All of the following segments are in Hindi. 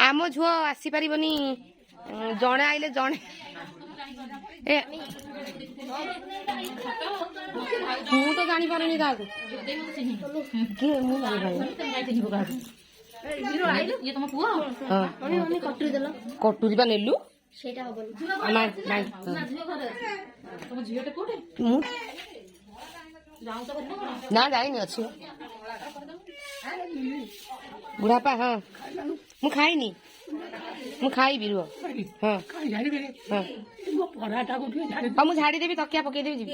आम झुओ आसी पारिबनी जणे आइले जणे ए मु तो जानी पारुनी का के मु जानी पारुनी ये तुम पुआ हां कटुरी देलो कटुरी बा नेलु सेटा हबनी नाइ नाइ तुम झियोटे कोठे मु जाऊ तो ना जाइनी अछि बुढ़ापा हाँ मु खाइनी मु खाइबि रुह हाँ हाँ मु झाड़ी देबी तकिया पकई देबी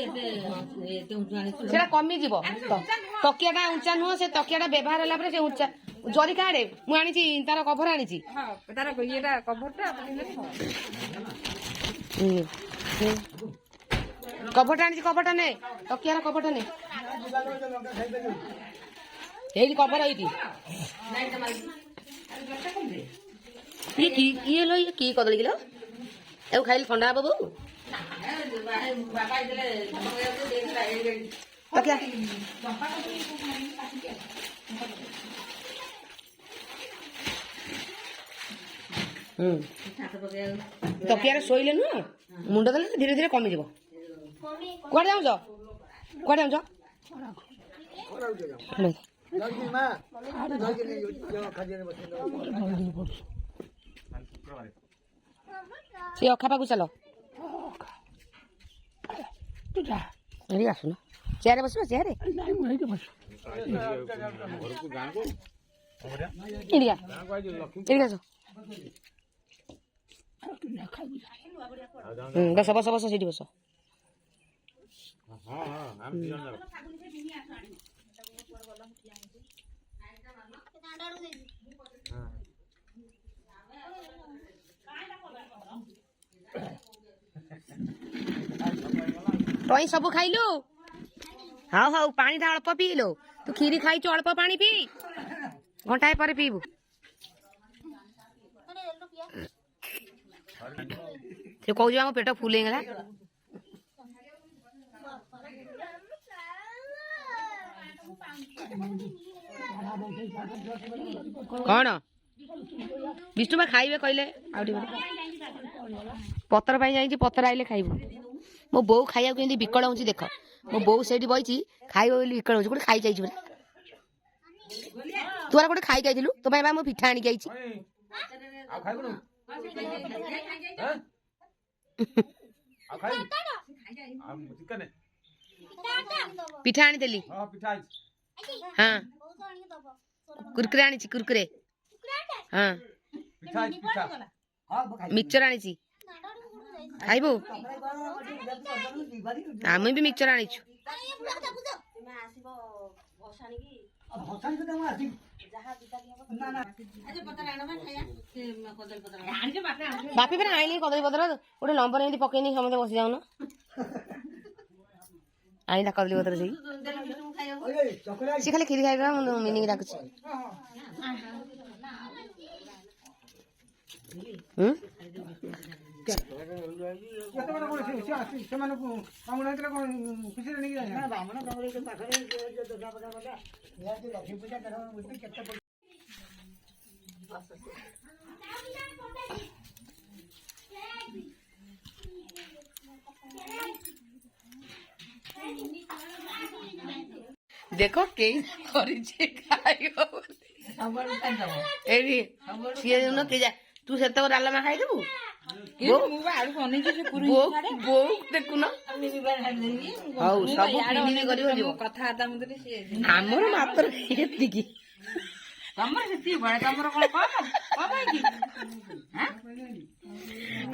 सेटा कमी जीवो तकियाटा उंचा नुह से तकियाटा व्यवहार होला परे से उंचा जरी काड़े मु आनिची तार कभर आनिची हां तार येटा कभरटा कभरटा आनिची कभरटा ने तकियारा कभरटा ने यही कभर है ये लो ये की कदली किलो ए खाइल ठंडा बाबू तकिया तकिया शोइले नु मुंड देले धीरे धीरे कमी जीव कुआडे जाउछ से अखा पाकु चलो आसुन चेयर बस चेयर बस बस बस सीटी बस टई सब खाइलु हाँ हाँ पानी अल्प पीलो तू खीरी खाई अल्प पानी पी घंटाए पर पीबू से कह मो पेट फुल गला कौन विष्णु बा खाइबे कहले पतर पाई जाई पतर आइले खाइबू मो बो खाइया केंदी बिकल होची देख मो बो सेठी बइची खाइबो बोली बिकल होची कोटे खाई जाईची बोले तोरा कोटे खाई जाईथिलु तो भाई बा मो पिठा आनी जाईची आ खाइबो न आ खाइ आ चिकन पिठा आनी देली हां पिठा आई हां कुरकुरे आनी ची कुरकुरे हां पिठा पिठा हां मिक्सचर आनी ची खाइबो आमे भी मिक्सचर आनी छु बापी पर आइली कदली पत्र गोटे नंबर एमती पकईनी समझे बसी जाऊन आइला कदली पत्र सी खाली खीरी खाइबा मिनिंग डाकुछ देखो के तू से डालमा खाई देबू आमर मात्र एतिकी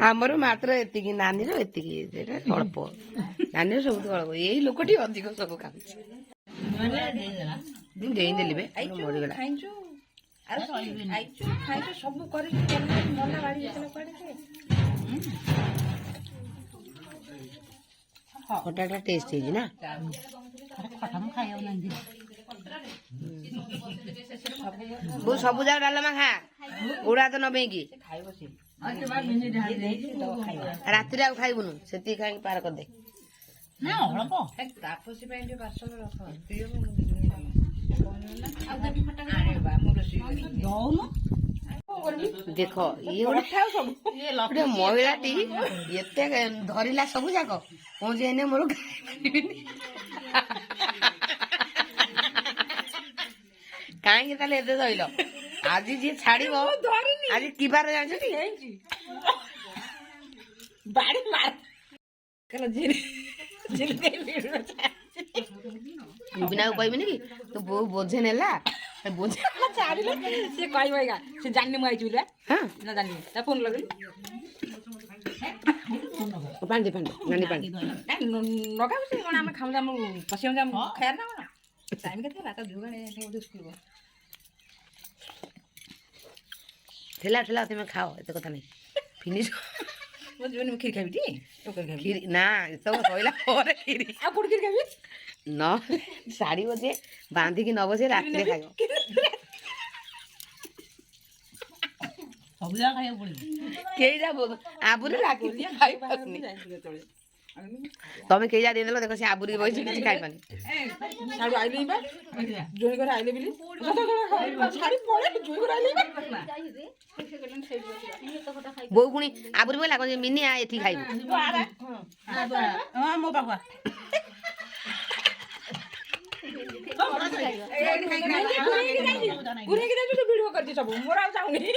आमर मात्र एतिकी नानी रो एतिकी अल्प नानी सब अल्प यही लोकटी अधिक सब खाऊँ देदेली बे मरीगला खटाटा टेस्ट है ना वो सब जा डालमा खा उड़ा तो नबे की राति रे खाइबुनु सेती खाई पार कर दे ना अल्प तापसी पे पार्सल रख देख ये गोटे महिलाटी एते धरला सब जाक पहुँचे मोर कहीं ताले एते धइल आज जी छाड़ आज कि बार जान बाड़ी मार बिना कहबिनी कि तो बो बोझे नेला बोझे छाड़िले से कहबैगा से जान्ने म आइछु रे हां न जान्ने त फोन लगली पानी नानी पानी नगाउ से कोन हम खाऊ जाम पसियम जाम खायर ना टाइम के थला त जुगाने दे स्कूल ठेला ठेला तुम खाओ एत कथा नहीं फिनिश म जीवन में खीर खाबी टी तो कर खाबी खीर ना सब कहला और खीर आ कुड़ खीर खाबी न साड़ी बजे बांधी की न बजे रात में खाओ सब जा खाया पड़ी के जा आबुरी राखी खाई पानी तमे के जा दे देलो देखो से आबुरी बइछ किछ खाई पानी साडू आइले बा जोई करे आइले बिली साडी पळे जोई करे आइले बो गुणी आबुरी बोला को मिनी आ एठी खाई हां मो बाबा गुनी के वीडियो करती सब मोरा जाऊंगी